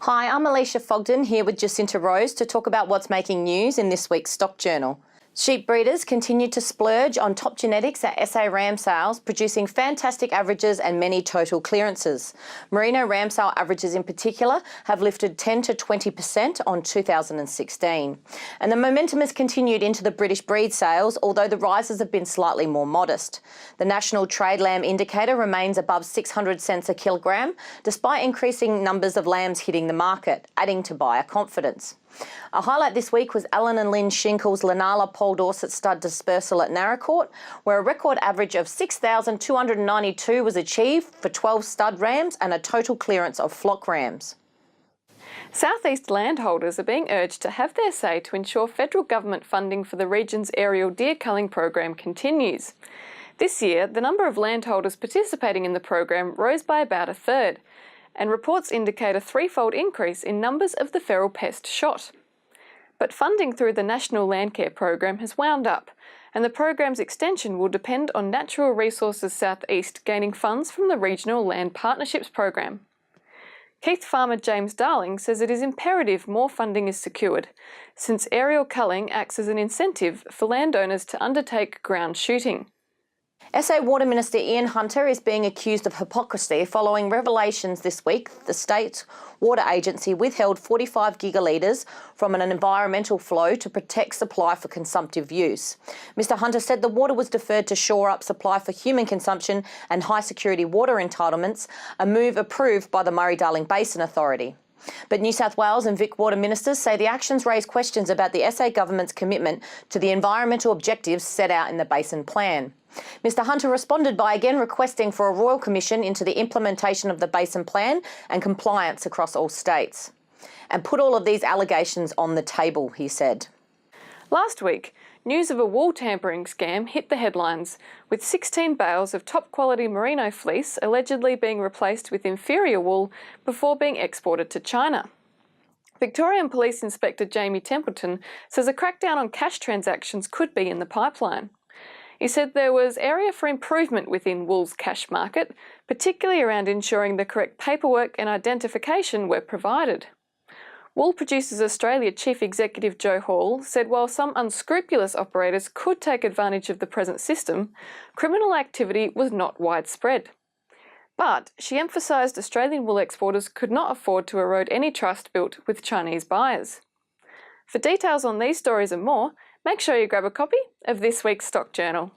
Hi, I'm Alicia Fogden here with Jacinta Rose to talk about what's making news in this week's Stock Journal. Sheep breeders continue to splurge on top genetics at SA ram sales, producing fantastic averages and many total clearances. Merino ram sale averages in particular have lifted 10 to 20% on 2016. And the momentum has continued into the British breed sales, although the rises have been slightly more modest. The National Trade Lamb Indicator remains above 600 cents a kilogram, despite increasing numbers of lambs hitting the market, adding to buyer confidence. A highlight this week was Alan and Lynn Shinkle's Lenala Paul Dorset stud dispersal at Naracoorte, where a record average of 6,292 was achieved for 12 stud rams and a total clearance of flock rams. Southeast landholders are being urged to have their say to ensure federal government funding for the region's aerial deer culling program continues. This year, the number of landholders participating in the program rose by about a third, and reports indicate a threefold increase in numbers of the feral pest shot. But funding through the National Landcare Program has wound up, and the program's extension will depend on Natural Resources Southeast gaining funds from the Regional Land Partnerships Program. Keith farmer James Darling says it is imperative more funding is secured, since aerial culling acts as an incentive for landowners to undertake ground shooting. SA Water Minister Ian Hunter is being accused of hypocrisy following revelations this week that the state's water agency withheld 45 gigalitres from an environmental flow to protect supply for consumptive use. Mr Hunter said the water was deferred to shore up supply for human consumption and high security water entitlements, a move approved by the Murray-Darling Basin Authority. But New South Wales and Vic water ministers say the actions raise questions about the SA government's commitment to the environmental objectives set out in the Basin Plan. Mr Hunter responded by again requesting for a royal commission into the implementation of the Basin Plan and compliance across all states. And put all of these allegations on the table, he said. Last week, news of a wool tampering scam hit the headlines, with 16 bales of top-quality merino fleece allegedly being replaced with inferior wool before being exported to China. Victorian Police Inspector Jamie Templeton says a crackdown on cash transactions could be in the pipeline. He said there was area for improvement within wool's cash market, particularly around ensuring the correct paperwork and identification were provided. Wool Producers Australia Chief Executive Joe Hall said while some unscrupulous operators could take advantage of the present system, criminal activity was not widespread. But she emphasised Australian wool exporters could not afford to erode any trust built with Chinese buyers. For details on these stories and more, make sure you grab a copy of this week's Stock Journal.